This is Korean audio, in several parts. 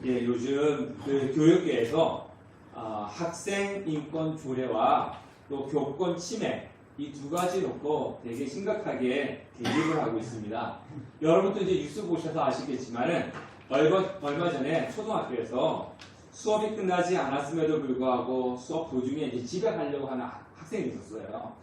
예, 요즘 그 교육계에서 학생 인권 조례와 또 교권 침해 이 두 가지 놓고 되게 심각하게 대립을 하고 있습니다. 여러분도 이제 뉴스 보셔서 아시겠지만은 얼마 전에 초등학교에서 수업이 끝나지 않았음에도 불구하고 수업 도중에 이제 집에 가려고 하는 학생이 있었어요.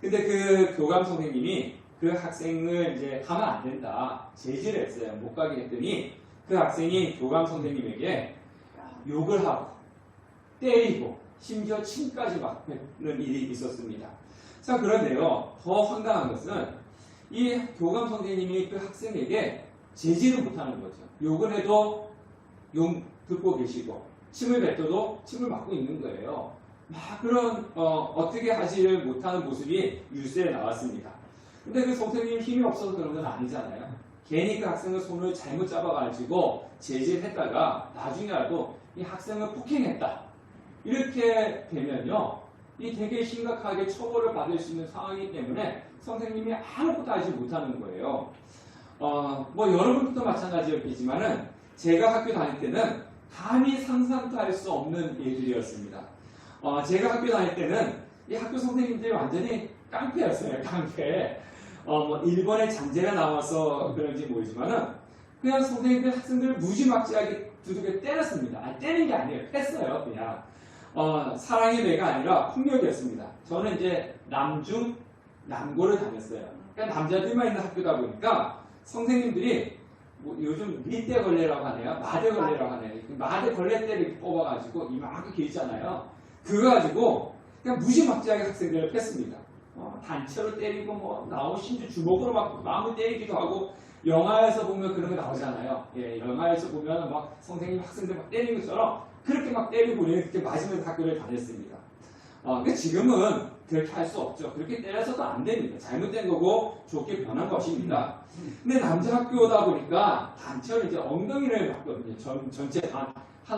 근데 그 교감 선생님이 그 학생을 이제 가면 안 된다 제지를 했어요. 못 가게 했더니 그 학생이 교감 선생님에게 욕을 하고 때리고 심지어 침까지 맞는 일이 있었습니다. 자, 그런데요, 더 황당한 것은 이 교감 선생님이 그 학생에게 제지를 못하는 거죠. 욕을 해도 욕 듣고 계시고 침을 뱉어도 침을 맞고 있는 거예요. 막 그런 어떻게 하지를 못하는 모습이 뉴스에 나왔습니다. 근데 그 선생님이 힘이 없어서 그런 건 아니잖아요. 괜히 그 학생을 손을 잘못 잡아가지고 제지를 했다가 나중에라도 이 학생을 폭행했다. 이렇게 되면요, 이 되게 심각하게 처벌을 받을 수 있는 상황이기 때문에 선생님이 아무것도 하지 못하는 거예요. 뭐 여러분도 마찬가지였겠지만은 제가 학교 다닐 때는 감히 상상도 할 수 없는 일들이었습니다. 제가 학교 다닐 때는 이 학교 선생님들이 완전히 깡패였어요. 깡패. 뭐 일본의 잔재가 나와서 그런지 모르지만은 그냥 선생님들 학생들을 무지막지하게 두들겨 때렸습니다. 때린 게 아니에요. 했어요. 그냥. 사랑의 매가 아니라 폭력이었습니다. 저는 이제 남중 남고를 다녔어요. 그러니까 남자들만 있는 학교다 보니까 선생님들이 뭐 요즘 밑대 걸레라고 하네요. 마대 걸레라고 하네요. 마대 걸레대를 이렇게 뽑아가지고 이만하게 길잖아요. 그거 가지고 그냥 무지막지하게 학생들을 뺐습니다. 단체로 때리고 뭐 나오고 심지어 주먹으로 막 마음을 때리기도 하고 영화에서 보면 그런 거 나오잖아요. 예, 영화에서 보면 막 선생님 학생들 막 때리는 것처럼 그렇게 막 때리고 이렇게 맞으면서 학교를 다녔습니다. 근데 지금은 그렇게 할 수 없죠. 그렇게 때려서도 안 됩니다. 잘못된 거고 좋게 변한 것입니다. 근데 남자 학교다 보니까 단체로 이제 엉덩이를 맞거든요. 전체 한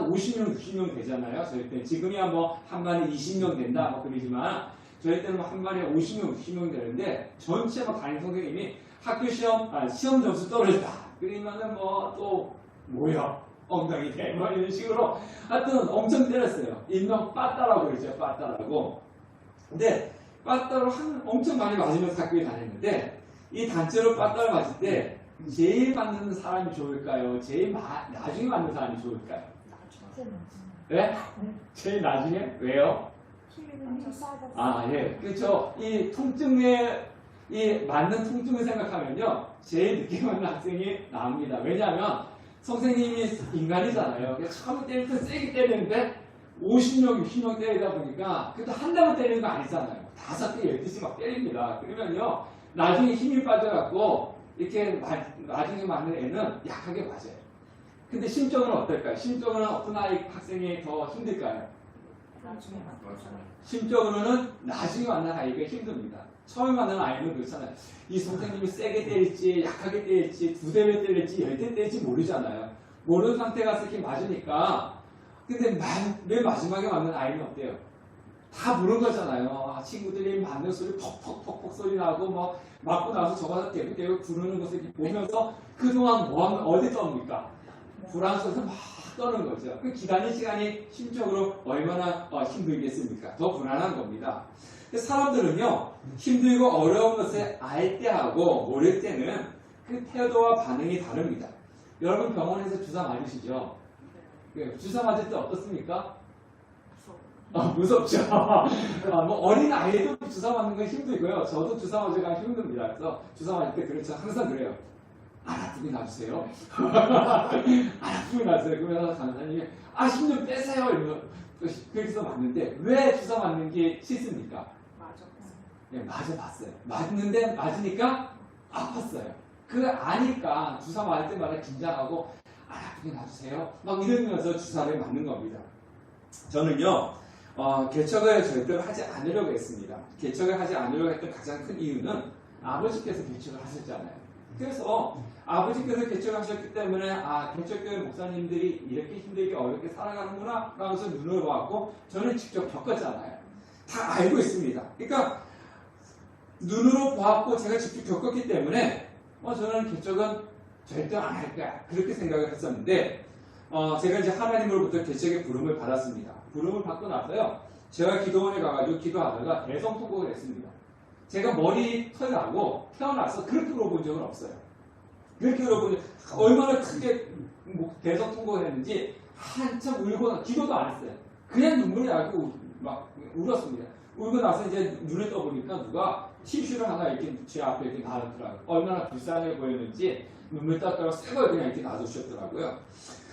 50명, 60명 되잖아요. 저희 때 지금이야 뭐 한 반에 20명 된다 뭐 그러지만 저희 때는 한 반에 50명, 60명 되는데 전체 막 담임 선생님이 학교 시험 점수 떨어졌다. 그러면은 뭐 또 뭐야? 엉덩이 대, 뭐 이런 식으로 하여튼 엄청 때렸어요. 일명 빠따라고 그러죠. 빠따라고. 근데 빠따로 엄청 많이 맞으면서 학교에 다녔는데 이 단체로 빠따를 맞을 때 제일 맞는 사람이 좋을까요? 제일 나중에 맞는 사람이 좋을까요? 네? 제일 나중에? 왜요? 예. 그렇죠. 이 맞는 통증을 생각하면요. 제일 늦게 맞는 학생이 나옵니다. 왜냐하면 선생님이 인간이잖아요. 처음에 때릴 때 세게 때리는데 50명, 60명 때리다 보니까 그래도 한 대만 때리는 거 아니잖아요. 5대, 12씩 막 때립니다. 그러면요. 나중에 힘이 빠져갖고 이렇게 나중에 맞는 애는 약하게 맞아요. 근데 심적으로는 어떨까요? 심적으로는 어떤 학생이 더 힘들까요? 심적으로는 나중에 만난 아이가 힘듭니다. 처음에 만난 아이는 그렇잖아요. 이 선생님이 세게 때릴지 약하게 때릴지 2대를 때릴지 10대 때릴지 모르잖아요. 모르는 상태 가서 이렇게 맞으니까 근데 맨 마지막에 맞는 아이는 어때요? 다 모르는 거잖아요. 친구들이 맞는 소리 퍽퍽퍽퍽 소리 나고 뭐 맞고 나서 저가서 대구대구 구르는 것을 보면서 그동안 어디 떱니까? 불안 속에서 막 떠는 거죠. 그 기다리는 시간이 심적으로 얼마나 힘들겠습니까? 더 불안한 겁니다. 사람들은요, 힘들고 어려운 것을 알 때하고 모를 때는 그 태도와 반응이 다릅니다. 여러분 병원에서 주사 맞으시죠? 주사 맞을 때 어떻습니까? 무섭죠. 뭐 어린 아이도 주사 맞는 건 힘들고요. 저도 주사 맞으기가 힘듭니다. 그래서 주사 맞을 때 그렇죠. 항상 그래요. 안 아프게 놔주세요. 안 아프게 놔주세요. 그러면서 간호사님이 힘 좀 빼세요. 이러면 그래서 맞는데 왜 주사 맞는 게 싫습니까? 네, 맞아봤어요. 맞는데 맞으니까 아팠어요. 그걸 아니까 주사 맞을 때마다 긴장하고 안 아프게 놔주세요. 막 이러면서 주사를 맞는 겁니다. 저는요. 개척을 절대로 하지 않으려고 했습니다. 개척을 하지 않으려고 했던 가장 큰 이유는 아버지께서 개척을 하셨잖아요. 그래서 아버지께서 개척을 하셨기 때문에 개척교회 목사님들이 이렇게 힘들게 어렵게 살아가는구나 라면서 눈을 보았고 저는 직접 겪었잖아요. 다 알고 있습니다. 그러니까 눈으로 보았고 제가 직접 겪었기 때문에 저는 개척은 절대 안 할 거야 그렇게 생각을 했었는데 제가 이제 하나님으로부터 개척의 부름을 받았습니다. 부름을 받고 나서요, 제가 기도원에 가가지고 기도하다가 대성통곡을 했습니다. 제가 머리 털나고 태어나서 그렇게 울어본 적은 없어요. 그렇게 울어본 적, 얼마나 크게 대성통곡을 했는지 한참 울고 기도도 안 했어요. 그냥 눈물이 나고 막 울었습니다. 울고 나서 이제 눈을 떠보니까 누가 티슈를 하나 이렇게 제 앞에 이렇게 놔뒀더라고요. 얼마나 불쌍해 보였는지 눈물 닦다가 새걸 그냥 이렇게 놔두셨더라고요.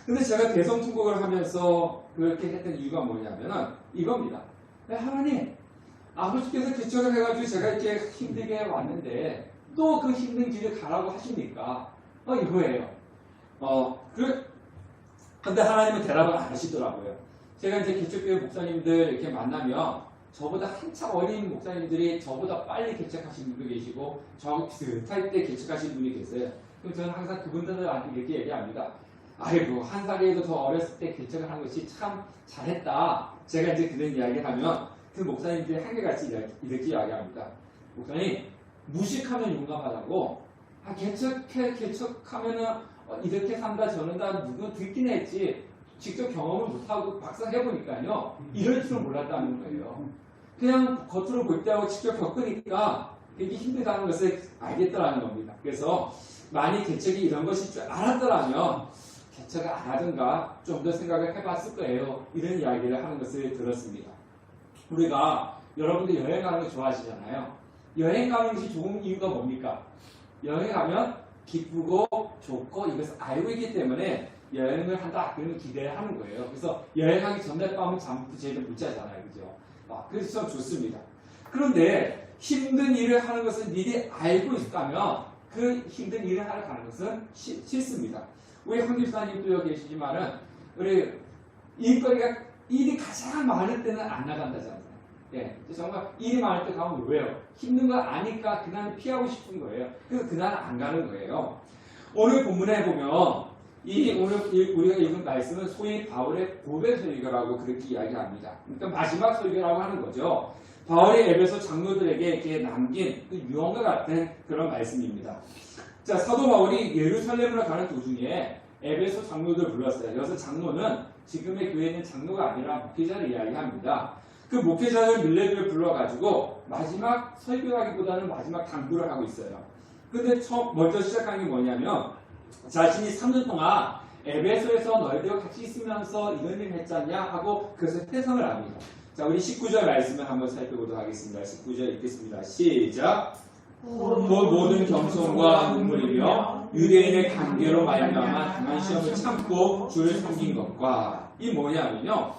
근데 제가 대성통곡을 하면서 그렇게 했던 이유가 뭐냐면은 이겁니다. 하나님, 아버지께서 개척을 해가지고 제가 이렇게 힘들게 왔는데 또 그 힘든 길을 가라고 하십니까? 이거예요. 근데 하나님은 대답을 안 하시더라고요. 제가 이제 개척교회 목사님들 이렇게 만나면 저보다 한참 어린 목사님들이 저보다 빨리 개척하신 분도 계시고 저 비슷할 때 개척하신 분이 계세요. 그럼 저는 항상 그분들한테 이렇게 얘기합니다. 아이고, 한 살이라도 더 어렸을 때 개척을 한 것이 참 잘했다. 제가 이제 그런 이야기를 하면 그 목사님들이 한결같이 이렇게 이야기합니다. 목사님, 무식하면 용감하다고. 개척하면은 이렇게 산다 저런다 누구 듣긴 했지 직접 경험을 못하고 막상 해보니까요 이럴 줄은 몰랐다는 거예요. 그냥 겉으로 볼 때하고 직접 겪으니까 되게 힘들다는 것을 알겠더라는 겁니다. 그래서 만약 개척이 이런 것일 줄 알았더라면 개척을 안 하든가 좀 더 생각을 해봤을 거예요. 이런 이야기를 하는 것을 들었습니다. 우리가 여러분들 여행 가는 거 좋아하시잖아요. 여행 가는 것이 좋은 이유가 뭡니까? 여행 가면 기쁘고 좋고 이것을 알고 있기 때문에 여행을 한다 그러면 기대를 하는 거예요. 그래서 여행하기 전날 밤은 잠부터 제일 못 자잖아요. 그죠? 그래서 참 좋습니다. 그런데 힘든 일을 하는 것을 미리 알고 있다면 그 힘든 일을 하러 가는 것은 싫습니다. 우리 황집사님도 여기 계시지만은 우리 일이 가장 많을 때는 안 나간다잖아요. 예, 정말 일이 많을 때 가면 왜요? 힘든 거 아니까 그날 피하고 싶은 거예요. 그래서 그날 안 가는 거예요. 오늘 본문에 보면 오늘 우리가 읽은 말씀은 소위 바울의 고백 설교라고 그렇게 이야기합니다. 그러니까 마지막 설교라고 하는 거죠. 바울이 에베소 장로들에게 이렇게 남긴 그 유언과 같은 그런 말씀입니다. 자, 사도 바울이 예루살렘으로 가는 도중에 에베소 장로들을 불렀어요. 여기서 장로는 지금의 교회에 있는 장로가 아니라 목회자를 이야기합니다. 그 목회자를 밀레비를 불러가지고 마지막 설교하기보다는 마지막 당부를 하고 있어요. 근데 먼저 시작한 게 뭐냐면 자신이 3년 동안 에베소에서 너희들과 같이 있으면서 이런 일 했잖냐 하고 그것을 회상을 합니다. 자, 우리 19절 말씀을 한번 살펴보도록 하겠습니다. 19절 읽겠습니다. 시작. 모든 겸손과 눈물이며 유대인의 관계로 말미암아 당한 시험을 참고 주를 섬긴 것과 이 뭐냐면요.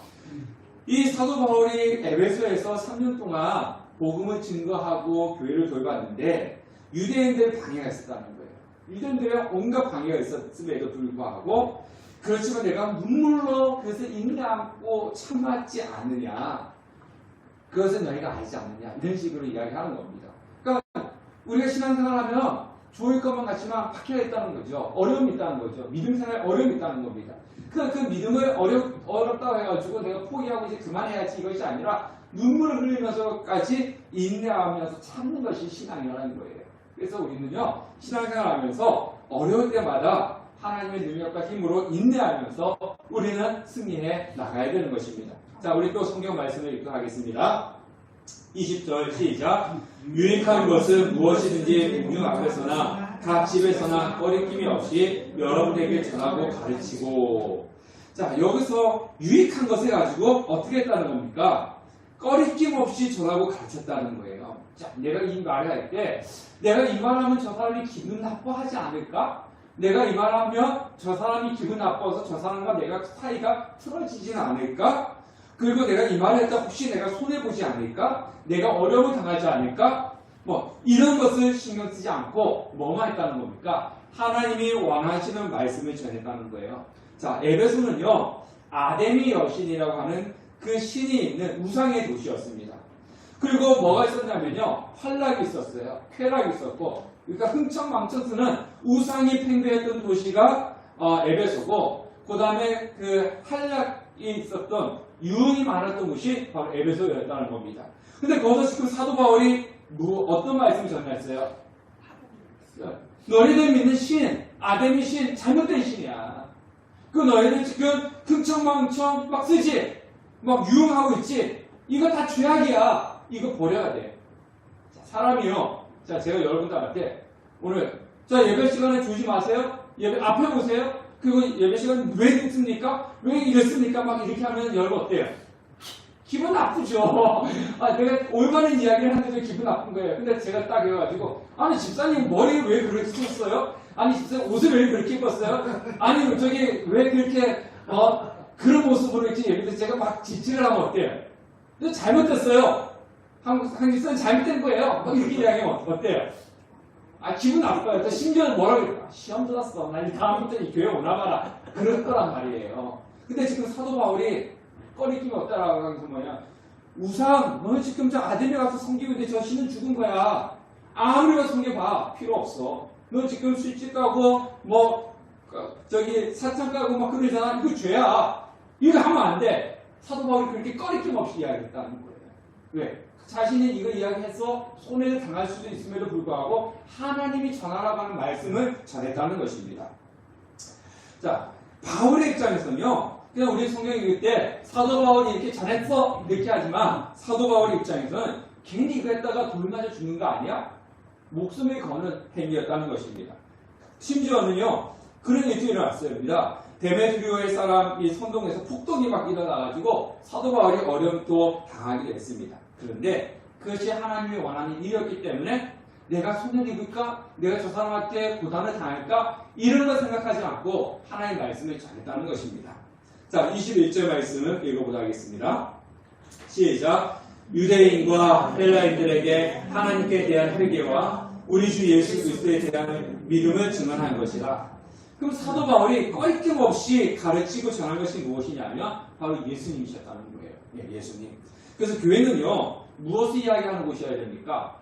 이 사도 바울이 에베소에서 3년 동안 복음을 증거하고 교회를 돌봤는데 유대인들의 방해가 있었다는 거예요. 유대인들의 온갖 방해가 있었음에도 불구하고 그렇지만 내가 눈물로 그것을 인내하고 참았지 않느냐, 그것은 너희가 알지 않느냐, 이런 식으로 이야기하는 겁니다. 그러니까 우리가 신앙생활하면 좋을 것만 같지만 박해가 있다는 거죠. 어려움이 있다는 거죠. 믿음생활에 어려움이 있다는 겁니다. 그 믿음을 어렵다고 해가지고 내가 포기하고 이제 그만해야지 이것이 아니라 눈물을 흘리면서까지 인내하면서 참는 것이 신앙이라는 거예요. 그래서 우리는요, 신앙생활 하면서 어려울 때마다 하나님의 능력과 힘으로 인내하면서 우리는 승리해 나가야 되는 것입니다. 자, 우리 또 성경 말씀을 읽도록 하겠습니다. 20절 시작. 유익한 것은 무엇이든지 공중 앞에서나 각 집에서나 꺼리낌이 없이 여러분에게 전하고 가르치고. 자, 여기서 유익한 것을 가지고 어떻게 했다는 겁니까? 꺼리낌 없이 전하고 가르쳤다는 거예요. 자, 내가 이 말을 할 때 내가 이 말하면 저 사람이 기분 나빠하지 않을까? 내가 이 말하면 저 사람이 기분 나빠서 저 사람과 내가 사이가 틀어지진 않을까? 그리고 내가 이 말을 했다 혹시 내가 손해보지 않을까? 내가 어려움을 당하지 않을까? 이런 것을 신경 쓰지 않고 뭐만 했다는 겁니까? 하나님이 원하시는 말씀을 전했다는 거예요. 자, 에베소는요, 아데미 여신이라고 하는 그 신이 있는 우상의 도시였습니다. 그리고 뭐가 있었냐면요, 환락이 있었어요. 쾌락이 있었고, 그러니까 흥청망청 쓰는 우상이 팽배했던 도시가 에베소고, 그 다음에 그 환락이 있었던 유흥이 많았던 곳이 바로 에베소였다는 겁니다. 근데 거기서 지금 사도 바울이 어떤 말씀을 전했어요? 너희들 믿는 신, 아데미 신, 잘못된 신이야. 그 너희는 지금 흥청망청 막 쓰지? 막 유흥하고 있지? 이거 다 죄악이야. 이거 버려야 돼. 자, 사람이요. 자, 제가 여러분들한테 오늘 자, 예배 시간에 주지 마세요. 예배 앞에 보세요. 그리고 예배 시간 왜 늦습니까? 왜 이랬습니까? 막 이렇게 하면 여러분 어때요? 기분 나쁘죠. 아, 내가 올바른 이야기를 하는데 기분 나쁜 거예요. 근데 제가 딱 해가지고, 아니, 집사님 머리 왜 그렇게 쳤어요? 아니, 집사님 옷을 왜 그렇게 입었어요? 아니, 저기, 왜 그렇게, 그런 모습으로 이렇게 예배때 제가 막 지지를 하면 어때요? 근데 잘못됐어요. 한국 집사님 잘못된 거예요. 막 이렇게 이야기하면 어때요? 아, 기분 나빠요. 또 심지어는 뭐라고 그래요? 시험 들었어. 나 이제 다음부터 이 교회 오나가라. 그럴 거란 말이에요. 근데 지금 사도 바울이 꺼리낌이 없다라고 하는 게 뭐냐? 우상, 너 지금 저 아들이 가서 섬기고 있는데 저 신은 죽은 거야. 아무리 가서 섬겨봐. 필요 없어. 너 지금 술집 가고, 저기 사탕 가고 막 그러잖아. 이거 죄야. 이거 하면 안 돼. 사도 바울이 그렇게 꺼리낌 없이 이야기했다는 거예요. 왜? 자신이 이거 이야기해서 손해를 당할 수도 있음에도 불구하고 하나님이 전하라고 하는 말씀을 전했다는 것입니다. 자, 바울의 입장에서는요. 그냥 우리 성경 읽을 때 사도 바울이 이렇게 잘했어 이렇게 하지만 사도 바울의 입장에서는 괜히 이거 했다가 돌 맞아 죽는 거 아니야? 목숨을 거는 행위였다는 것입니다. 심지어는요 그런 일이 일어났습니다. 데메드리오의 사람이 선동에서 폭동이 막 일어나가지고 사도 바울이 어려움도 당하게 됐습니다. 그런데 그것이 하나님이 원하는 일이었기 때문에 내가 손해를 입을까? 내가 저 사람한테 고단을 당할까? 이런 거 생각하지 않고 하나님의 말씀을 전했다는 것입니다. 자, 21절 말씀을 읽어보도록 하겠습니다. 시작. 유대인과 헬라인들에게 하나님께 대한 회개와 우리 주 예수 그리스도에 대한 믿음을 증언한 것이다. 그럼 사도 바울이 꺼리낌 없이 가르치고 전한 것이 무엇이냐면 바로 예수님이셨다는 거예요. 예, 예수님. 그래서 교회는요 무엇을 이야기하는 곳이어야 됩니까?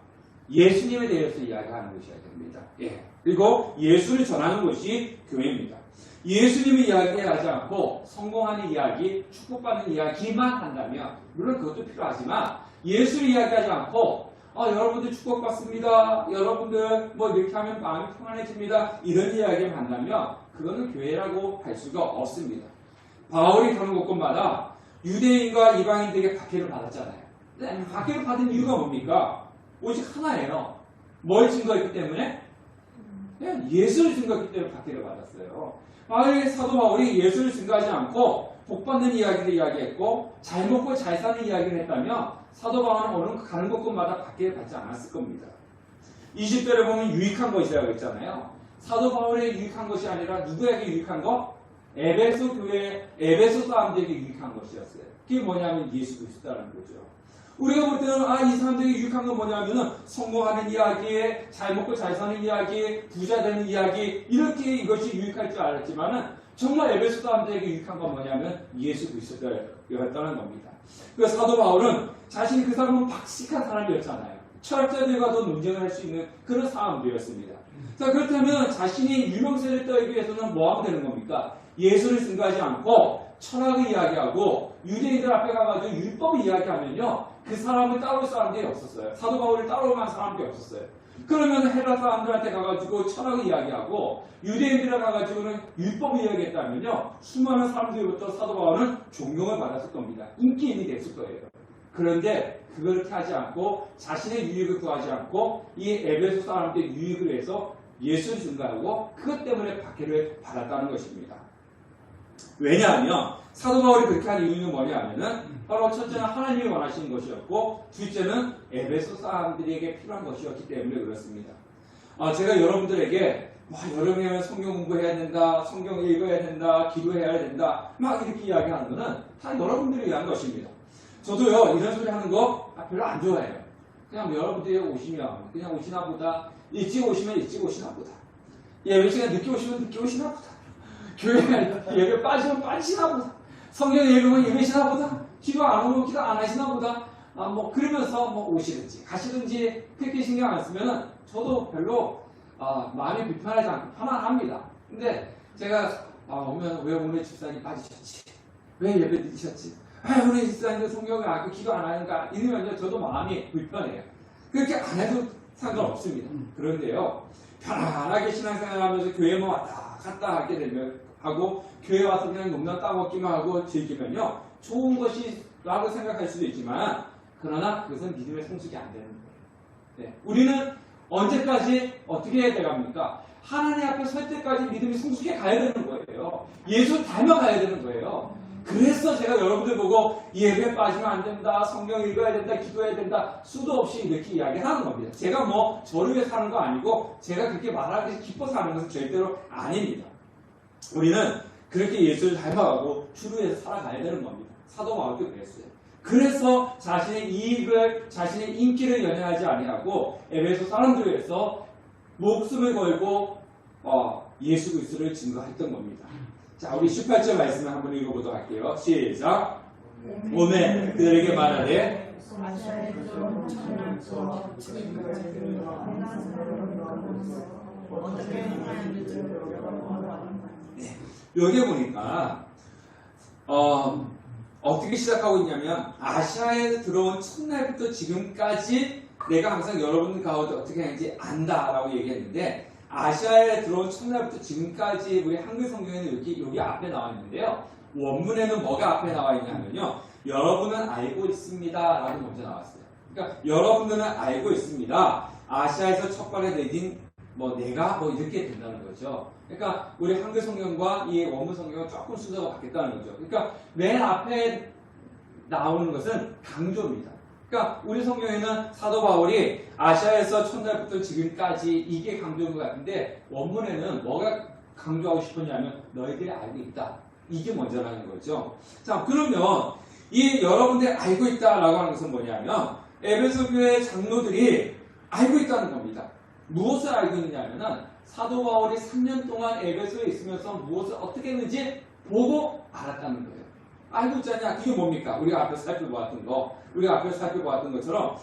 예수님에 대해서 이야기하는 곳이어야 됩니다. 예. 그리고 예수를 전하는 것이 교회입니다. 예수님이 이야기하지 않고 성공하는 이야기, 축복받는 이야기만 한다면 물론 그것도 필요하지만 예수를 이야기하지 않고 여러분들 축복받습니다. 여러분들 뭐 이렇게 하면 마음이 평안해집니다. 이런 이야기를 한다면 그거는 교회라고 할 수가 없습니다. 바울이 가는 곳곳마다 유대인과 이방인들에게 박해를 받았잖아요. 근데 박해를 받은 이유가 뭡니까? 오직 하나예요. 뭘 증거했기 때문에? 그냥 예수를 증거했기 때문에 박해를 받았어요. 사도 바울이 예수를 증거하지 않고 복받는 이야기를 이야기했고 잘 먹고 잘 사는 이야기를 했다면 사도 바울은 어느 가는 곳곳마다 박해를 받지 않았을 겁니다. 20절에 보면 유익한 것이라고 했잖아요. 사도 바울에 유익한 것이 아니라 누구에게 유익한 것? 에베소 교회, 에베소 사람들에게 유익한 것이었어요. 그게 뭐냐면 예수 그리스도라는 거죠. 우리가 볼 때는 이 사람들에게 유익한 건 뭐냐면은 성공하는 이야기, 잘 먹고 잘 사는 이야기, 부자 되는 이야기 이렇게 이것이 유익할 줄 알았지만은 정말 에베소 사람들에게 유익한 건 뭐냐면 예수 그리스도였다는 겁니다. 그래서 사도 바울은 자신이 그 사람은 박식한 사람이었잖아요. 철학자들과도 논쟁을 할 수 있는 그런 사람들이었습니다. 자, 그렇다면 자신이 유명세를 떨기 위해서는 뭐 하면 되는 겁니까? 예수를 증거하지 않고 철학을 이야기하고 유대인들 앞에 가가지고 율법을 이야기하면요 그 사람을 따라올 사람들이 없었어요. 사도 바울을 따라올 사람들이 없었어요. 그러면 헬라 사람들한테 가가지고 철학을 이야기하고 유대인들에 가가지고는 율법을 이야기했다면요 수많은 사람들로부터 사도 바울은 존경을 받았을 겁니다. 인기인이 됐을 거예요. 그런데 그렇게 하지 않고 자신의 유익을 구하지 않고 이 에베소 사람들의 유익을 위해서 예수를 증거하고 그것 때문에 박해를 받았다는 것입니다. 왜냐하면 사도 바울이 그렇게 한 이유는 뭐냐면은 바로 첫째는 하나님이 원하시는 것이었고 둘째는 에베소 사람들에게 필요한 것이었기 때문에 그렇습니다. 제가 여러분들에게 여름에 성경 공부해야 된다, 성경 읽어야 된다, 기도해야 된다 막 이렇게 이야기하는 것은 다 여러분들을 위한 것입니다. 저도요 이런 소리 하는 거 별로 안 좋아해요. 그냥 여러분들이 오시면 그냥 오시나 보다, 일찍 오시면 일찍 오시나 보다, 예배 시간 늦게 오시면 늦게 오시나 보다, 교회 예배 빠지면 빠지시나 보다, 성경 읽으면 읽으시나 보다, 기도 안 오면 기도 안 하시나 보다, 그러면서 오시든지 가시든지 그렇게 신경 안 쓰면은 저도 별로 마음이 불편하지 않고 편안합니다. 근데 제가 오면 왜 오늘 집사님 빠지셨지? 왜 예배 늦으셨지? 오늘 집사님도 성경을 안 읽고 기도 안 하니까 이러면요 저도 마음이 불편해요. 그렇게 안 해도 상관없습니다. 그런데요 편안하게 신앙생활하면서 교회만 왔다 갔다 하게 되면 하고 교회 와서 그냥 농담 따먹기만 하고 즐기면요 좋은 것이라고 생각할 수도 있지만 그러나 그것은 믿음의 성숙이 안 되는 거예요. 네. 우리는 언제까지 어떻게 해야 돼갑니까? 하나님 앞에 설 때까지 믿음이 성숙해 가야 되는 거예요. 예수 닮아가야 되는 거예요. 그래서 제가 여러분들 보고 예배 빠지면 안 된다, 성경 읽어야 된다, 기도해야 된다, 수도 없이 이렇게 이야기하는 겁니다. 제가 뭐 저를 위해 사는 거 아니고 제가 그렇게 말하기 기뻐서 하는 것은 절대로 아닙니다. 우리는 그렇게 예수를 닮아가고 주를 위해서 살아가야 되는 겁니다. 사도 바울도 그랬어요. 그래서 자신의 이익을, 자신의 인기를 연연하지 아니하고 에베소 사람들을 위해서 목숨을 걸고 예수 그리스도를 증거했던 겁니다. 자, 우리 18절 말씀을 한번 읽어보도록 할게요. 시작. 오늘 그들에게 말하되 여기 보니까 어떻게 시작하고 있냐면 아시아에 들어온 첫날부터 지금까지 내가 항상 여러분 가운데 어떻게 하는지 안다라고 얘기했는데 아시아에 들어온 첫날부터 지금까지 우리 한글 성경에는 여기 앞에 나와 있는데요. 원문에는 뭐가 앞에 나와 있냐면요. 여러분은 알고 있습니다 라고 먼저 나왔어요. 그러니까 여러분들은 알고 있습니다. 아시아에서 첫 발에 내딘 내가 이렇게 된다는 거죠. 그러니까 우리 한글 성경과 이 원문 성경은 조금 순서가 바뀌었다는 거죠. 그러니까 맨 앞에 나오는 것은 강조입니다. 그러니까 우리 성경에는 사도 바울이 아시아에서 첫날부터 지금까지 이게 강조인 것 같은데 원문에는 뭐가 강조하고 싶었냐면 너희들이 알고 있다. 이게 먼저라는 거죠. 자, 그러면 이 여러분들이 알고 있다라고 하는 것은 뭐냐면 에베소 교회 장로들이 알고 있다는 겁니다. 무엇을 알고 있느냐면은 사도 바울이 3년 동안 에베소에 있으면서 무엇을 어떻게 했는지 보고 알았다는 거예요. 알고 있잖냐? 그게 뭡니까? 우리가 앞에 살펴보았던 것처럼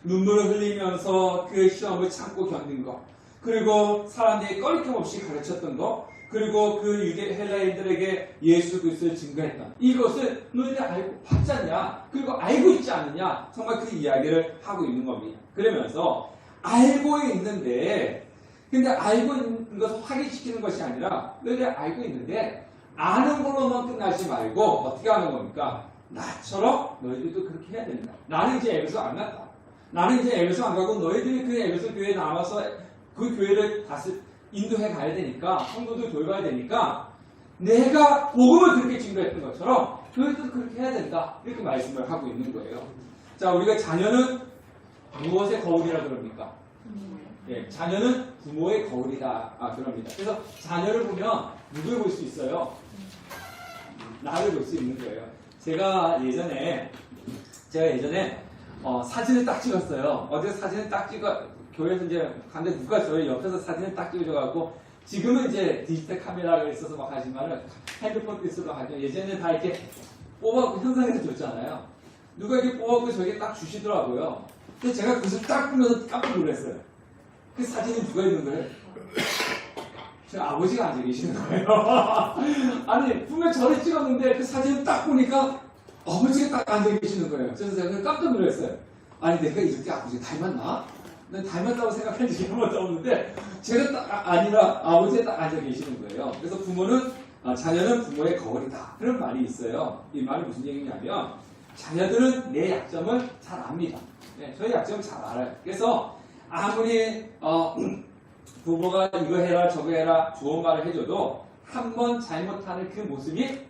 눈물을 흘리면서 그 시험을 참고 견딘 것, 그리고 사람들이 꺼리낌 없이 가르쳤던 것, 그리고 그 유대 헬라인들에게 예수 그리스도를 증거했던 이것을 너희들 알고 봤잖냐? 그리고 알고 있지 않느냐? 정말 그 이야기를 하고 있는 겁니다. 그러면서 알고 있는데, 근데 알고 있는 것을 확인시키는 것이 아니라 너희들 알고 있는데 아는 걸로만 끝나지 말고 어떻게 하는 겁니까? 나처럼 너희들도 그렇게 해야 된다. 나는 이제 에베소 안 갔다. 나는 이제 에베소 안 가고 너희들이 그 에베소 교회에 남아서 그 교회를 다시 인도해 가야 되니까, 성도들 돌봐야 되니까 내가 복음을 그렇게 증거했던 것처럼 너희들도 그렇게 해야 된다. 이렇게 말씀을 하고 있는 거예요. 자, 우리가 자녀는 무엇의 거울이라 그럽니까? 예, 자녀는 부모의 거울이다. 그럽니다. 그래서 자녀를 보면 누굴 볼 수 있어요? 나를 볼 수 있는 거예요. 제가 예전에 사진을 딱 찍었어요. 어제 사진을 딱 교회에서 이제 간데 누가 저희 옆에서 사진을 딱 찍어줘갖고 지금은 이제 디지털 카메라가 있어서 막 하지만은 핸드폰 있어도 하죠. 예전에는 다 이렇게 뽑아갖고 현상에서 줬잖아요. 누가 이렇게 뽑아갖고 저에게 딱 주시더라고요. 근데 제가 그것을 딱 보면서 깜짝 놀랐어요. 그 사진이 누가 있는 거예요? 제 아버지가 앉아 계시는 거예요. 아니, 분명 저를 찍었는데 그 사진을 딱 보니까 아버지가 딱 앉아 계시는 거예요. 그래서 제가 깜짝 놀랐어요. 아니, 내가 이렇게 아버지가 닮았나? 난 닮았다고 생각한 적이 한 번도 없는데 제가 딱 아니라 아버지가 딱 앉아 계시는 거예요. 그래서 자녀는 부모의 거울이다. 그런 말이 있어요. 이 말이 무슨 얘기냐면 자녀들은 내 약점을 잘 압니다. 네, 저희 약점을 잘 알아요. 그래서 아무리 부모가 이거 해라 저거 해라 좋은 말을 해줘도 한 번 잘못하는 그 모습이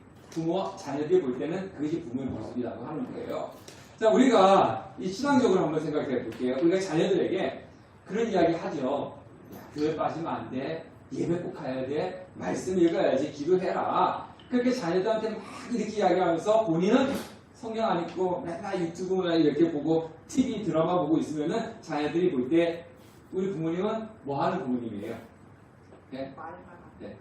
자녀들이 볼 때는 그것이 부모의 모습이라고 하는 거예요. 자, 우리가 이 신앙적으로 한번 생각해 볼게요. 우리가 자녀들에게 그런 이야기 하죠. 야, 교회 빠지면 안 돼. 예배 꼭 가야 돼. 말씀 읽어야지. 기도해라. 그렇게 자녀들한테 막 이렇게 이야기하면서 본인은 성경 안 읽고 맨날 유튜브나 이렇게 보고 TV 드라마 보고 있으면은 자녀들이 볼 때 우리 부모님은 뭐 하는 부모님이에요? 네? 네.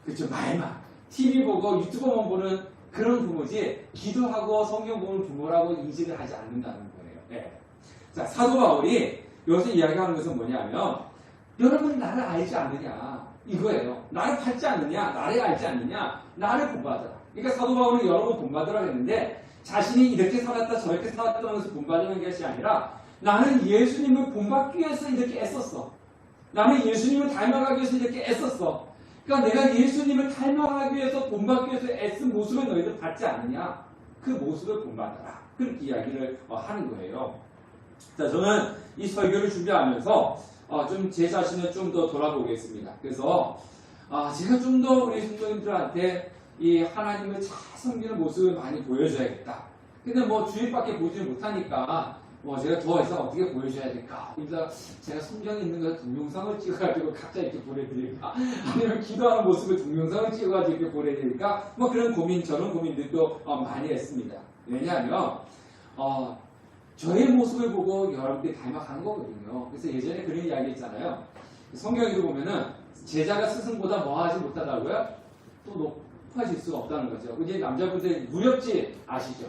그렇죠. 말만. TV 보고 유튜브만 보는 그런 부모지 기도하고 성경 보는 부모라고 인식을 하지 않는다는 거예요. 네. 자, 사도 바울이 여기서 이야기하는 것은 뭐냐면 여러분 나를 알지 않느냐 이거예요. 나를 받지 않느냐, 나를 알지 않느냐, 나를 본받아라. 그러니까 사도 바울은 여러 번 본받으라고 했는데 자신이 이렇게 살았다 저렇게 살았다는 것을 본받는 것이 아니라 나는 예수님을 본받기 위해서 이렇게 애썼어. 나는 예수님을 닮아가기 위해서 이렇게 애썼어. 그러니까 내가 예수님을 닮아가기 위해서 본받기 위해서 애쓴 모습을 너희들 받지 않느냐? 그 모습을 본받아라. 그렇게 이야기를 하는 거예요. 자, 저는 이 설교를 준비하면서 좀 제 자신을 좀 더 돌아보겠습니다. 그래서 제가 좀 더 우리 성도님들한테 이 하나님을 잘 섬기는 모습을 많이 보여줘야겠다. 근데 뭐 주일밖에 보지 못하니까 제가 더 이상 어떻게 보여줘야 될까? 그래서 제가 성경에 있는 거 동영상을 찍어가지고 각자 이렇게 보내드릴까? 아니면 기도하는 모습을 동영상을 찍어가지고 이렇게 보내드릴까? 뭐 그런 고민, 저런 고민들도 많이 했습니다. 왜냐하면 저의 모습을 보고 여러분들이 닮아가는 거거든요. 그래서 예전에 그런 이야기 했잖아요. 성경에도 보면은 제자가 스승보다 뭐하지 못하다고요? 또 높아질 수가 없다는 거죠. 이제 남자분들 무렵지 아시죠?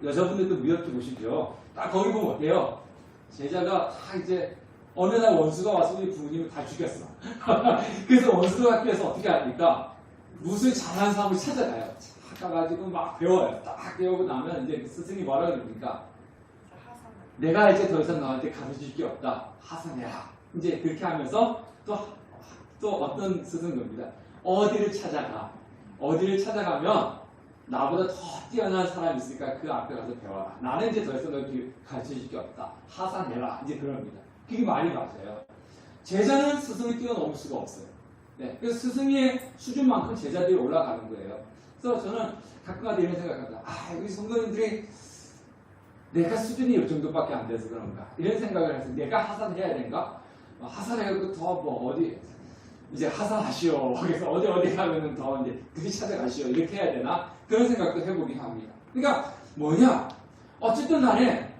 여자분들도 무협지 보시죠. 딱 거기 보면 어때요? 제자가 다 이제 어느 날 원수가 와서 우리 부모님을 다 죽였어. 그래서 원수가 학교에서 어떻게 합니까? 무술 잘하는 사람을 찾아가요. 가가지고 막 배워요. 딱 배우고 나면 이제 스승이 뭐라 그럽니까? 내가 이제 더 이상 너한테 가르칠 게 없다. 하산해라. 이제 그렇게 하면서 또 어떤 스승 겁니다. 어디를 찾아가면 나보다 더 뛰어난 사람이 있으니까 그 앞에 가서 배워라. 나는 이제 더 이상 너한테 가르칠 게 없다. 하산해라. 이제 그럽니다. 그게 말이 맞아요. 제자는 스승을 뛰어넘을 수가 없어요. 네, 그래서 스승의 수준만큼 제자들이 올라가는 거예요. 그래서 저는 가끔가다 이런 생각합니다. 우리 성도님들이 내가 수준이 이 정도밖에 안 돼서 그런가. 이런 생각을 해서 내가 하산해야 되는가? 하산해가지고 더 어디 이제 하산하시오. 그래서 어디 가면은 더 이제 그리 찾아가시오. 이렇게 해야 되나? 그런 생각도 해보긴 합니다. 그러니까 뭐냐? 어쨌든 간에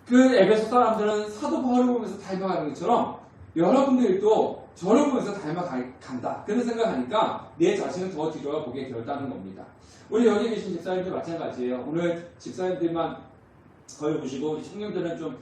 그 에베소 사람들은 사도 바울을 보면서 닮아가는 것처럼 여러분들도 저를 보면서 닮아간다. 그런 생각하니까 내 자신을 더 뒤돌아보게 되었다는 겁니다. 우리 여기 계신 집사님들 마찬가지예요. 오늘 집사님들만 거의 보시고 우리 청년들은 좀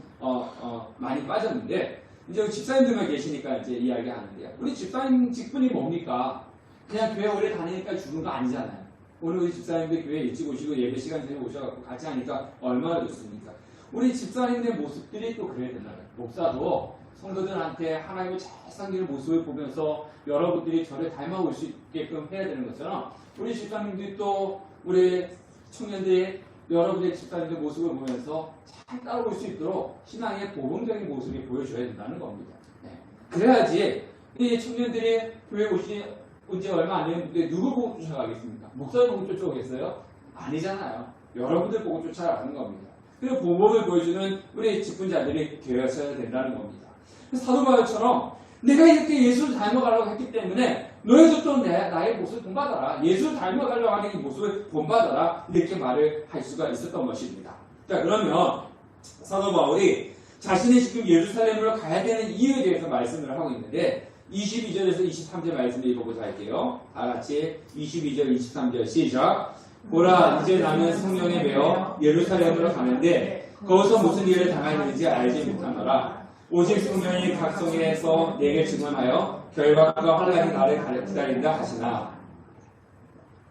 많이 빠졌는데 이제 집사님들만 계시니까 이제 이야기하는데요. 우리 집사님 직분이 뭡니까? 그냥 교회 오래 다니니까 주는 거 아니잖아요. 오늘 우리 집사님들 교회 일찍 오시고 예배 시간 전에 오셔갖고 같이 하니까 얼마나 좋습니까? 우리 집사님들 모습들이 또 그래야 된다. 목사도 성도들한테 하나님을 잘 섬기는 모습을 보면서 여러분들이 저를 닮아올 수 있게끔 해야 되는 것처럼 우리 집사님들이 또 우리 청년들이 여러분의 집사님들 모습을 보면서 잘 따라올 수 있도록 신앙의 모범적인 모습이 보여줘야 된다는 겁니다. 네. 그래야지 이 청년들이 교회 온 지 얼마 안 됐는데 누구 보고 쫓아가겠습니까? 목사님 보고 쫓아오겠어요? 아니잖아요. 여러분들 보고 쫓아가는 겁니다. 그리고 모범을 보여주는 우리 직분자들이 되어서야 된다는 겁니다. 사도 바울처럼 내가 이렇게 예수를 닮아가려고 했기 때문에 너희도 또 나의 모습을 본받아라. 예수를 닮아가려고 하는 이 모습을 본받아라. 이렇게 말을 할 수가 있었던 것입니다. 자, 그러면 사도 바울이 자신이 지금 예루살렘으로 가야 되는 이유에 대해서 말씀을 하고 있는데 22절에서 23절 말씀을 읽어보자 할게요. 다 같이 22절 23절 시작. 보라 이제 나는 성령에 매어 예루살렘으로 가는데 거기서 무슨 일을 당하는지 알지 못하노라. 오직 성령이 각 성에서 내게 증언하여 결박과 환난이 나를 기다린다 하시나.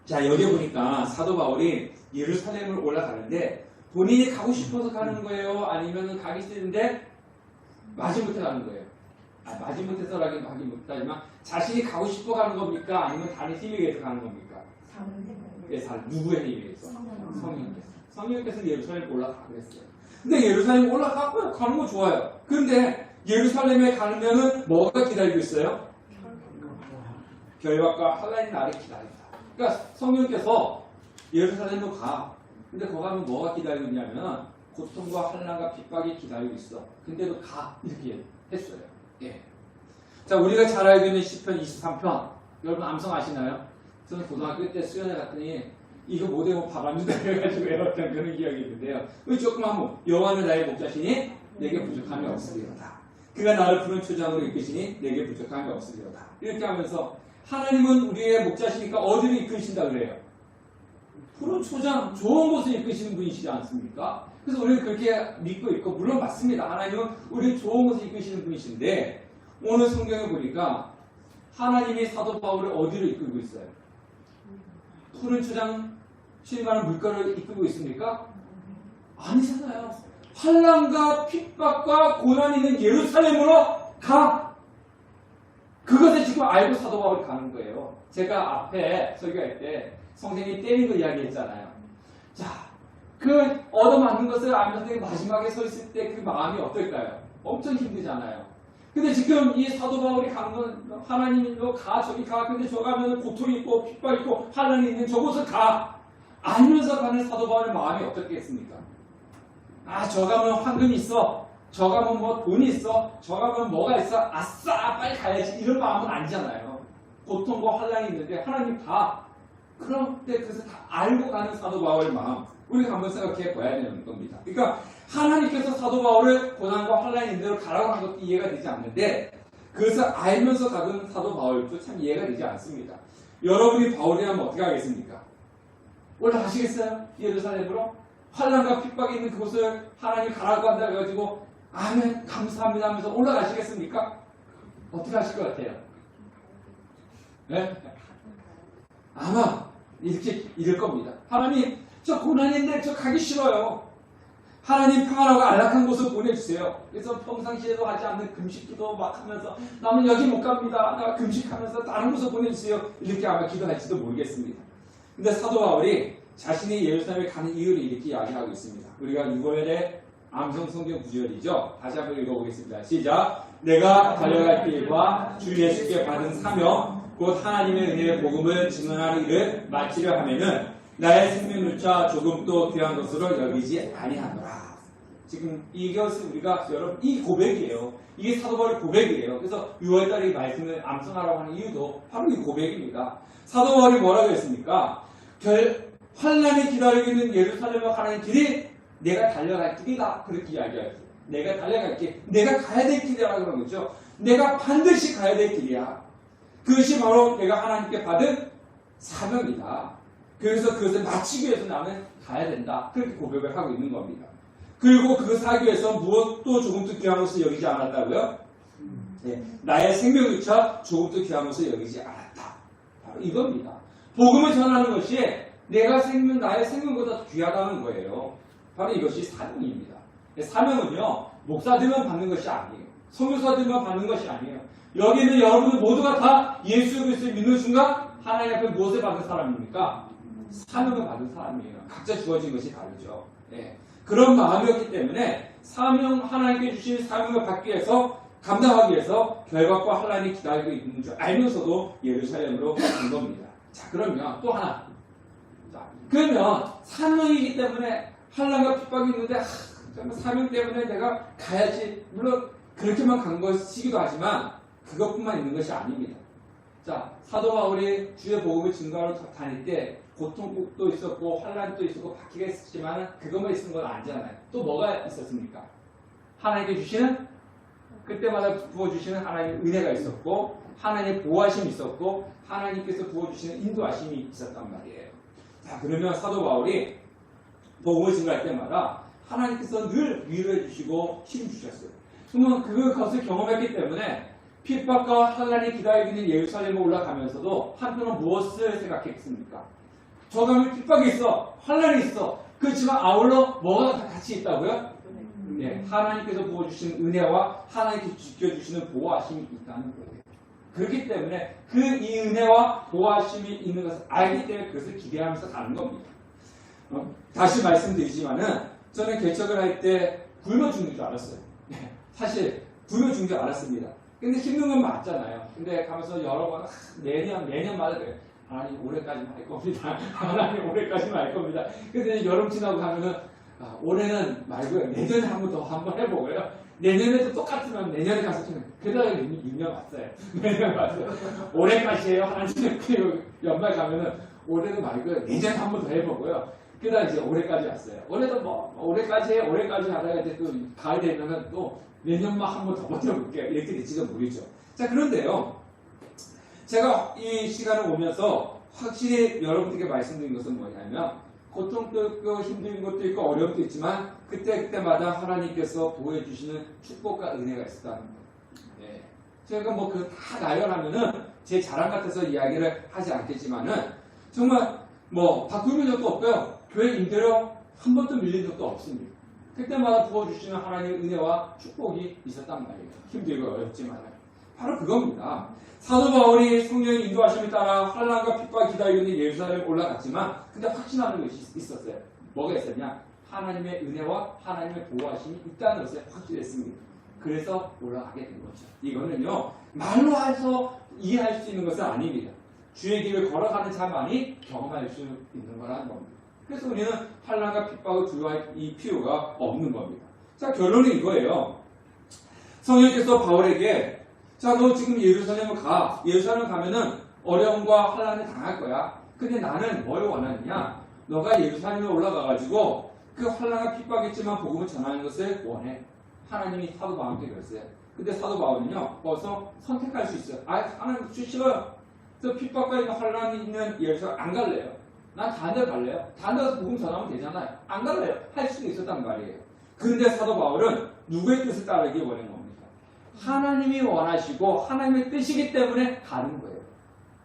자, 여기 보니까 사도 바울이 예루살렘을 올라가는데 본인이 가고 싶어서 가는 거예요? 아니면 가기 싫은데 마지못해 가는 거예요? 마지못해서라긴 하긴 못하지만 자신이 가고 싶어 가는 겁니까? 아니면 다른 힘에 의해서 가는 겁니까? 누구의 힘에 의해서? 성령께서 예루살렘 올라가라 그랬어요. 근데 예루살렘 올라가고 가는 거 좋아요. 근데 예루살렘에 가면은 뭐가 기다리고 있어요? 결박과 환난이 나를 기다린다. 그러니까 성령께서 예루살렘으로 가. 근데 거기 가면 뭐가 기다리고 있냐면 고통과 환난과 핍박이 기다리고 있어. 근데도 가. 이렇게 했어요. 예. 자, 우리가 잘 알고 있는 시편 23편. 여러분 암송 아시나요? 저는 고등학교 때 수련회 갔더니 이거 못 외우면 밥 안 준다 그래가지고 외웠던 그런 기억이 있는데요. 우리 조금 한번 여호와는 나의 목자시니 내게 부족함이 없으리로다. 그가 나를 푸른 초장으로 이끄시니 내게 부족함이 없으리로다. 이렇게 하면서 하나님은 우리의 목자시니까 어디로 이끄신다 그래요? 푸른 초장, 좋은 곳을 이끄시는 분이시지 않습니까? 그래서 우리는 그렇게 믿고 있고 물론 맞습니다. 하나님은 우리를 좋은 곳을 이끄시는 분이신데 오늘 성경에 보니까 하나님이 사도 바울을 어디로 이끌고 있어요? 푸른 초장 신바는 물가를 이끌고 있습니까? 아니잖아요. 환난과 핍박과 고난이 있는 예루살렘으로 가. 그것을 지금 알고 사도 바울이 가는 거예요. 제가 앞에 설교할 때 선생님이 때린 거 이야기했잖아요. 자, 그 얻어맞는 것을 알면서 마지막에 서 있을 때 그 마음이 어떨까요? 엄청 힘들잖아요. 근데 지금 이 사도 바울이 가는 건 하나님이 가 저기 가 근데 저 가면 고통이 있고 핍박 있고 환난이 있는 저곳을 가 알면서 가는 사도 바울의 마음이 어떻겠습니까? 아, 저 가면 황금이 있어. 저 가면 뭐 돈이 있어. 저 가면 뭐가 있어. 아싸 빨리 가야지. 이런 마음은 아니잖아요. 고통과 환난이 있는데 하나님 가. 그럴 때 그것을 다 알고 가는 사도 바울의 마음 우리가 한번 생각해 봐야 되는 겁니다. 그러니까 하나님께서 사도 바울을 고난과 환난이 있는 대로 가라고 한 것도 이해가 되지 않는데 그것을 알면서 가는 사도 바울도 참 이해가 되지 않습니다. 여러분이 바울이라면 어떻게 하겠습니까? 올라가시겠어요? 예루살렘으로? 환난과 핍박이 있는 그곳을 하나님 가라고 한다 해가지고 아멘 감사합니다 하면서 올라가시겠습니까? 어떻게 하실 것 같아요? 네? 아마 이렇게 이럴 겁니다. 하나님 저 고난인데 저 가기 싫어요. 하나님 평안하고 안락한 곳을 보내주세요. 그래서 평상시에도 하지 않는 금식기도 막 하면서 나는 여기 못 갑니다. 나 금식하면서 다른 곳을 보내주세요. 이렇게 아마 기도할지도 모르겠습니다. 근데 사도 바울이 자신이 예루살렘에 가는 이유를 이렇게 이야기하고 있습니다. 우리가 6월에 암송 성경 구절이죠. 다시 한번 읽어보겠습니다. 시작. 내가 달려갈 길과 주 예수께 받은 사명 곧 하나님의 은혜의 복음을 증언하는 일을 마치려 하면은 나의 생명조차 조금도 귀한 것으로 여기지 아니하노라. 지금 이것은 우리가 여러분 이 고백이에요. 이게 사도 바울의 고백이에요. 그래서 6월달에 이 말씀을 암송하라고 하는 이유도 바로 이 고백입니다. 사도 바울이 뭐라고 했습니까? 환난이 기다리고 있는 예루살렘으로 가는 길이 내가 달려갈 길이다. 그렇게 이야기해요. 내가 달려갈 길, 내가 가야 될 길이라고 그러는 거죠. 내가 반드시 가야 될 길이야. 그것이 바로 내가 하나님께 받은 사명이다. 그래서 그것을 마치기 위해서 나는 가야 된다. 그렇게 고백을 하고 있는 겁니다. 그리고 그것을 하기 위해서 무엇도 조금도 귀한 것을 여기지 않았다고요? 네, 나의 생명조차 조금도 귀한 것을 여기지 않았다. 바로 이겁니다. 복음을 전하는 것이 나의 생명보다 귀하다는 거예요. 바로 이것이 사명입니다. 사명은요, 목사들만 받는 것이 아니에요. 선교사들만 받는 것이 아니에요. 여기 있는 여러분들 모두가 다 예수 그리스도를 믿는 순간 하나님 앞에 무엇을 받은 사람입니까? 사명을 받은 사람이에요. 각자 주어진 것이 다르죠. 네. 그런 마음이었기 때문에 하나님께 주신 사명을 받기 위해서 감당하기 위해서 결박과 환난이 기다리고 있는 줄 알면서도 예루살렘으로 간 겁니다. 자, 그러면 또 하나. 자, 그러면 사명이기 때문에 환난과 핍박이 있는데 사명 때문에 내가 가야지. 물론 그렇게만 간 것이기도 하지만 그것뿐만 있는 것이 아닙니다. 자, 사도 바울이 주의 복음을 증거하러 다닐 때 고통도 있었고 환난도 있었고 박해가 있었지만 그것만 있는 건 아니잖아요. 또 뭐가 있었습니까? 하나님께 주시는 그때마다 부어주시는 하나님의 은혜가 있었고 하나님의 보호하심이 있었고 하나님께서 부어주시는 인도하심이 있었단 말이에요. 자, 그러면 사도 바울이 복음을 증거할 때마다 하나님께서 늘 위로해 주시고 힘 주셨어요. 그러면 그것을 경험했기 때문에 핍박과 환난이 기다리고 있는 예루살렘에 올라가면서도 한편은 무엇을 생각했습니까? 저 가면 핍박이 있어, 환난이 있어. 그렇지만 아울러 뭐가 같이 있다고요? 네, 하나님께서 부어주시는 은혜와 하나님께서 지켜주시는 보호하심이 있다는 거예요. 그렇기 때문에 이 은혜와 보호하심이 있는 것을 알기 때문에 그것을 기대하면서 가는 겁니다. 다시 말씀드리지만은 저는 개척을 할 때 굶어 죽는 줄 알았어요. 사실 굶어 죽는 줄 알았습니다. 근데 힘든 건 맞잖아요. 근데 가면서 여러 번 매년마다 그래요. 하나님 올해까지만 할 겁니다. 하나님 올해까지만 할 겁니다. 근데 여름 지나고 가면은 올해는 말고요. 내년에 한번 해보고요. 내년에도 똑같으면 내년에 가서 좀 그러다가 6년 왔어요. 내년 왔어요. 올해까지예요. 하나님 그리고 연말 가면은 올해는 말고요. 내년에 한번 더 해보고요. 그러다가 이제 올해까지 왔어요. 올해도 올해까지 하다가 이제 또 가을 되면은 또 내년만 한번 더 버텨볼게요. 이렇게 될지도 모르죠. 자, 그런데요. 제가 이 시간을 오면서 확실히 여러분들께 말씀드린 것은 뭐냐면 고통도 있고 힘든 것도 있고 어려움도 있지만 그때마다 하나님께서 보호해 주시는 축복과 은혜가 있었다는 거예요. 네. 제가 뭐 그 다 나열하면은 제 자랑 같아서 이야기를 하지 않겠지만은 정말 뭐 바꾸는 적도 없고요. 교회 임대료 한 번도 밀린 적도 없습니다. 그때마다 부어주시는 하나님의 은혜와 축복이 있었단 말이에요. 힘들고 어렵지만 바로 그겁니다. 사도 바울이 성령의 인도하심에 따라 환난과 핍박이 기다리고 있는 예루살렘에 올라갔지만 근데 확신하는 것이 있었어요. 뭐가 있었냐? 하나님의 은혜와 하나님의 보호하심이 있다는 것을 확신했습니다. 그래서 올라가게 된 거죠. 이거는요 말로 해서 이해할 수 있는 것은 아닙니다. 주의 길을 걸어가는 자만이 경험할 수 있는 거라는 겁니다. 그래서 우리는 환난과 핍박을 두려워할 이 필요가 없는 겁니다. 자, 결론은 이거예요. 성령께서 바울에게 자, 너 지금 예루살렘을 가. 예루살렘 가면은 어려움과 환난을 당할 거야. 근데 나는 뭘 원하느냐? 너가 예루살렘에 올라가가지고 그 환난과 핍박이지만 복음을 전하는 것을 원해. 하나님이 사도 바울한테 그랬어요. 근데 사도 바울은요 벌써 선택할 수 있어요. 하나님 싫어요. 저 핍박과 있는 환난이 있는 예루살렘 안 갈래요. 난 다른 데 갈래요. 다른 데 가서 복음 전하면 되잖아요. 안 갈래요. 할 수도 있었단 말이에요. 근데 사도 바울은 누구의 뜻을 따르기 원하는 겁니다. 하나님이 원하시고 하나님의 뜻이기 때문에 가는 거예요.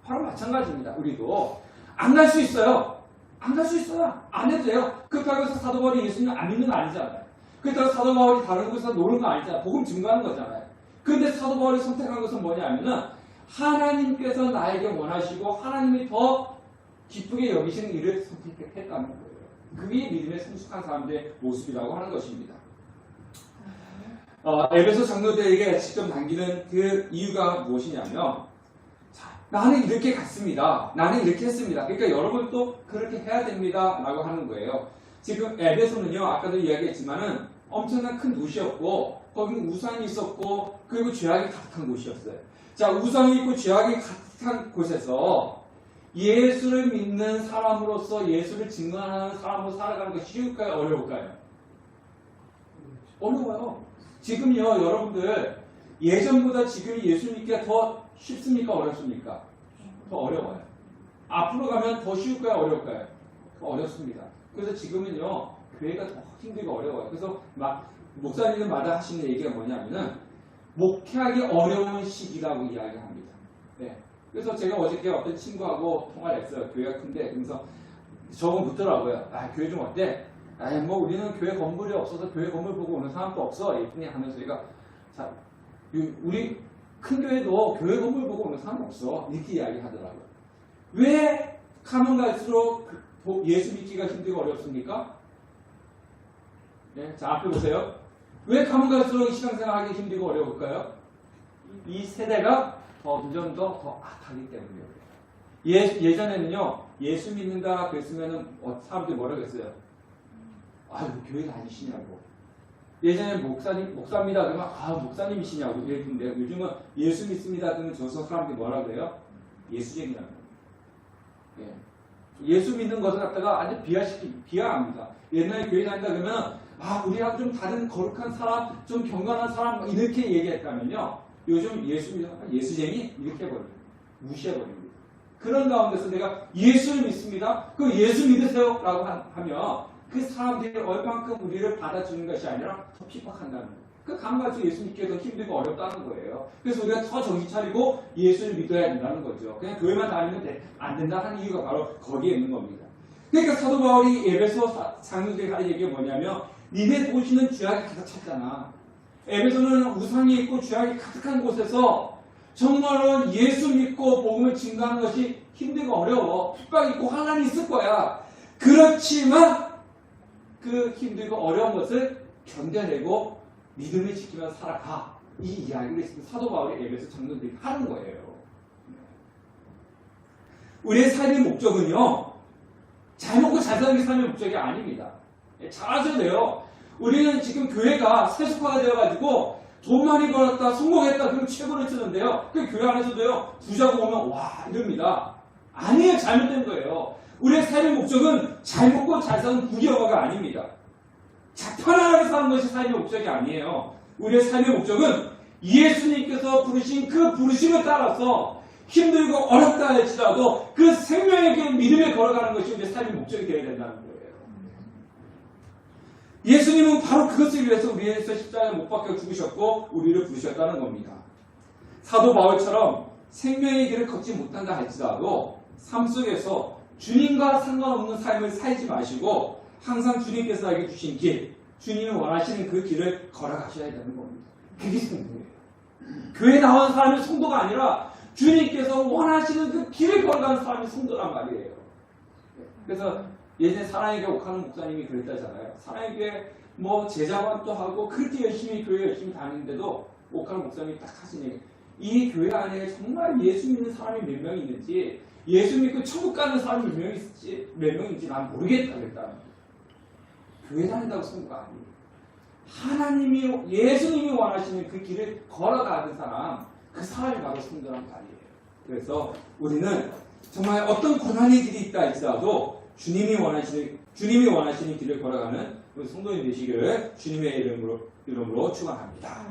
바로 마찬가지입니다. 우리도 안 갈 수 있어요. 안 갈 수 있어요. 안 해도 돼요. 그렇다고 해서 사도 바울이 예수님 안 믿는 거 아니잖아요. 그렇다고 사도 바울이 다른 곳에서 노는 거 아니잖아요. 복음 증거하는 거잖아요. 그런데 사도 바울이 선택한 것은 뭐냐면은 하나님께서 나에게 원하시고 하나님이 더 기쁘게 여기시는 일을 선택했다는 거예요. 그게 믿음의 성숙한 사람들의 모습이라고 하는 것입니다. 에베소 장로들에게 직접 남기는 그 이유가 무엇이냐면 자, 나는 이렇게 갔습니다. 나는 이렇게 했습니다. 그러니까 여러분도 그렇게 해야 됩니다. 라고 하는 거예요. 지금 에베소는요. 아까도 이야기했지만은 엄청난 큰 도시였고 거기는 우상이 있었고 그리고 죄악이 가득한 곳이었어요. 자, 우상이 있고 죄악이 가득한 곳에서 예수를 믿는 사람으로서 예수를 증언하는 사람으로 살아가는 것이 쉬울까요? 어려울까요? 어려워요. 지금요 여러분들 예전보다 지금이 예수 믿기가 더 쉽습니까? 어렵습니까? 더 어려워요. 앞으로 가면 더 쉬울까요? 어려울까요? 더 어렵습니다. 그래서 지금은요 교회가 더 힘들고 어려워요. 그래서 막 목사님들마다 하시는 얘기가 뭐냐면은 목회하기 어려운 시기라고 이야기합니다. 네. 그래서 제가 어저께 어떤 친구하고 통화를 했어요. 교회가 큰데 그래서 저건 묻더라고요. 교회 좀 어때? 뭐 우리는 교회 건물이 없어서 교회 건물 보고 오는 사람도 없어. 예쁘게 하면서 제가 자, 우리 큰 교회도 교회 건물 보고 오는 사람 없어. 이렇게 이야기하더라고요. 왜 가면 갈수록 예수 믿기가 힘들고 어렵습니까? 네, 자 앞에 보세요. 왜 가면 갈수록 신앙생활하기 힘들고 어려울까요? 이 세대가 점점 더 악하기 때문이에요. 예전에는요 예수 믿는다 그랬으면은 사람들이 뭐라고 했어요? 교회 다니시냐고. 예전에 목사입니다 그러면 목사님이시냐고 이랬는데 요즘은 예수 믿습니다 그러면 저 사람들이 뭐라고 해요? 예수쟁이라고. 예수 믿는 것을 갖다가 아주 비하합니다. 옛날에 교회 다닌다 그러면 우리하고 좀 다른 거룩한 사람, 좀 경건한 사람 이렇게 얘기했다면요 요즘 예수 믿는 예수쟁이 이렇게 해버려요. 무시해버립니다. 그런 가운데서 내가 예수를 믿습니다. 그 예수 믿으세요 라고 하면 그 사람들이 얼만큼 우리를 받아주는 것이 아니라 더 핍박한다는 거예요. 그 감각적으로 예수 믿기가 더 힘들고 어렵다는 거예요. 그래서 우리가 더 정신 차리고 예수를 믿어야 된다는 거죠. 그냥 교회만 다니면 안 된다 하는 이유가 바로 거기에 있는 겁니다. 그러니까 사도 바울이 에베소 장로들에게 하는 얘기가 뭐냐면 니네 도시는 죄악이 가득 찼잖아. 에베소는 우상이 있고 죄악이 가득한 곳에서 정말로 예수 믿고 복음을 증거하는 것이 힘들고 어려워. 핍박이 있고 환난이 있을 거야. 그렇지만 그 힘들고 어려운 것을 견뎌내고 믿음을 지키면서 살아가. 이 이야기를 지금 사도 바울이 에베소 장로들이 하는 거예요. 우리의 삶의 목적은요. 잘 먹고 잘 사는 게 삶의 목적이 아닙니다. 잘 아셔야 돼요. 우리는 지금 교회가 세속화가 되어가지고 돈 많이 벌었다, 성공했다, 그럼 최고를 치는데요. 그 교회 안에서도요, 부자고 오면 와 이럽니다. 아니에요. 잘못된 거예요. 우리의 삶의 목적은 잘 먹고 잘 사는 부귀영화가 아닙니다. 편안하게 사는 것이 삶의 목적이 아니에요. 우리의 삶의 목적은 예수님께서 부르신 그 부르심을 따라서 힘들고 어렵다 할지라도 그 생명의 길 믿음에 걸어가는 것이 우리의 삶의 목적이 되어야 된다는 거예요. 예수님은 바로 그것을 위해서 우리에서 십자가에 못 박혀 죽으셨고 우리를 부르셨다는 겁니다. 사도 바울처럼 생명의 길을 걷지 못한다 할지라도 삶 속에서 주님과 상관없는 삶을 살지 마시고 항상 주님께서 나에게 주신 길, 주님이 원하시는 그 길을 걸어가셔야 되는 겁니다. 그게 생명이에요. 교회 나온 사람이 성도가 아니라 주님께서 원하시는 그 길을 걸어가는 사람이 성도란 말이에요. 그래서 예전에 사랑의 교회 옥하는 목사님이 그랬다잖아요. 사랑의 교회 뭐 제자반도 하고 그렇게 열심히 교회 열심히 다니는데도 옥하는 목사님이 딱 하시니 이 교회 안에 정말 예수 믿는 사람이 몇 명 있는지 예수 믿고 천국 가는 사람이 몇 명인지 난 모르겠다 그랬다. 교회 다닌다고 성도가 아니에요. 하나님이 예수님이 원하시는 그 길을 걸어가는 사람 그 사람이 바로 성도란 말이에요. 그래서 우리는 정말 어떤 고난의 길이 있다 할지라도 주님이 원하시는 길을 걸어가는 우리 성도님 되시기를 주님의 이름으로 축원합니다.